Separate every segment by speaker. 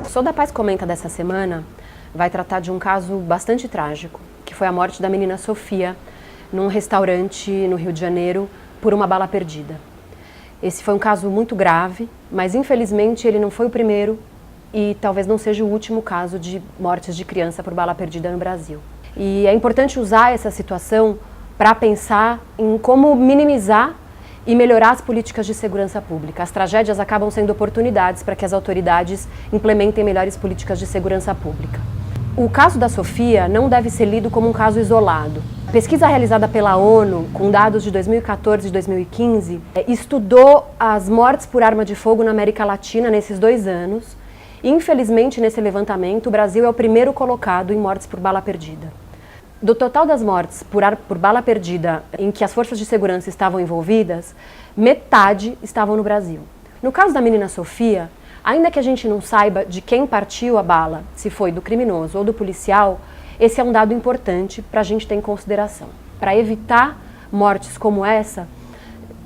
Speaker 1: O Sou da Paz Comenta dessa semana vai tratar de um caso bastante trágico, que foi a morte da menina Sofia num restaurante no Rio de Janeiro por uma bala perdida. Esse foi um caso muito grave, mas infelizmente ele não foi o primeiro e talvez não seja o último caso de mortes de criança por bala perdida no Brasil. E é importante usar essa situação para pensar em como minimizar e melhorar as políticas de segurança pública. As tragédias acabam sendo oportunidades para que as autoridades implementem melhores políticas de segurança pública. O caso da Sofia não deve ser lido como um caso isolado. A pesquisa realizada pela ONU, com dados de 2014 e 2015, estudou as mortes por arma de fogo na América Latina nesses 2 anos. Infelizmente, nesse levantamento, o Brasil é o primeiro colocado em mortes por bala perdida. Do total das mortes por bala perdida em que as forças de segurança estavam envolvidas, metade estavam no Brasil. No caso da menina Sofia, ainda que a gente não saiba de quem partiu a bala, se foi do criminoso ou do policial, esse é um dado importante para a gente ter em consideração. Para evitar mortes como essa,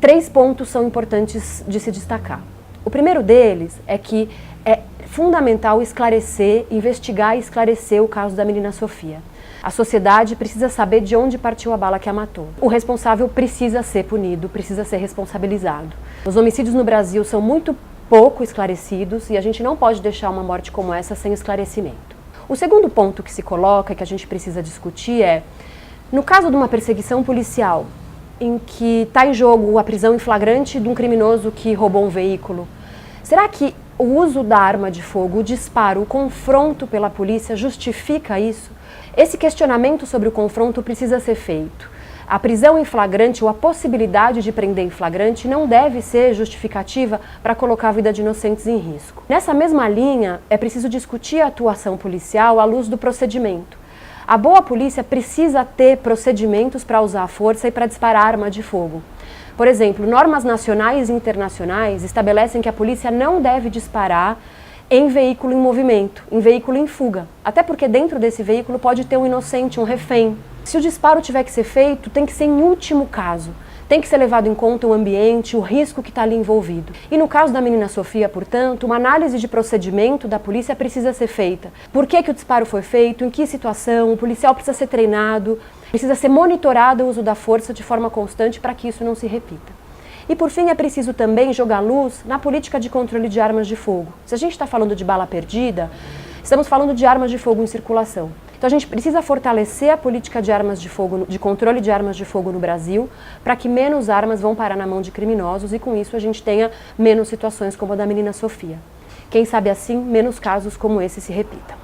Speaker 1: 3 pontos são importantes de se destacar. O primeiro deles é que é fundamental esclarecer, investigar e esclarecer o caso da menina Sofia. A sociedade precisa saber de onde partiu a bala que a matou. O responsável precisa ser punido, precisa ser responsabilizado. Os homicídios no Brasil são muito pouco esclarecidos e a gente não pode deixar uma morte como essa sem esclarecimento. O segundo ponto que se coloca, que a gente precisa discutir é, no caso de uma perseguição policial, em que está em jogo a prisão em flagrante de um criminoso que roubou um veículo, será que o uso da arma de fogo, o disparo, o confronto pela polícia justifica isso? Esse questionamento sobre o confronto precisa ser feito. A prisão em flagrante ou a possibilidade de prender em flagrante não deve ser justificativa para colocar a vida de inocentes em risco. Nessa mesma linha, é preciso discutir a atuação policial à luz do procedimento. A boa polícia precisa ter procedimentos para usar a força e para disparar arma de fogo. Por exemplo, normas nacionais e internacionais estabelecem que a polícia não deve disparar em veículo em movimento, em veículo em fuga. Até porque dentro desse veículo pode ter um inocente, um refém. Se o disparo tiver que ser feito, tem que ser em último caso. Tem que ser levado em conta o ambiente, o risco que está ali envolvido. E no caso da menina Sofia, portanto, uma análise de procedimento da polícia precisa ser feita. Por que o disparo foi feito, em que situação, o policial precisa ser treinado, precisa ser monitorado o uso da força de forma constante para que isso não se repita. E por fim, é preciso também jogar luz na política de controle de armas de fogo. Se a gente está falando de bala perdida, estamos falando de armas de fogo em circulação. Então a gente precisa fortalecer a política de armas de fogo, de controle de armas de fogo no Brasil, para que menos armas vão parar na mão de criminosos e com isso a gente tenha menos situações como a da menina Sofia. Quem sabe assim, menos casos como esse se repitam.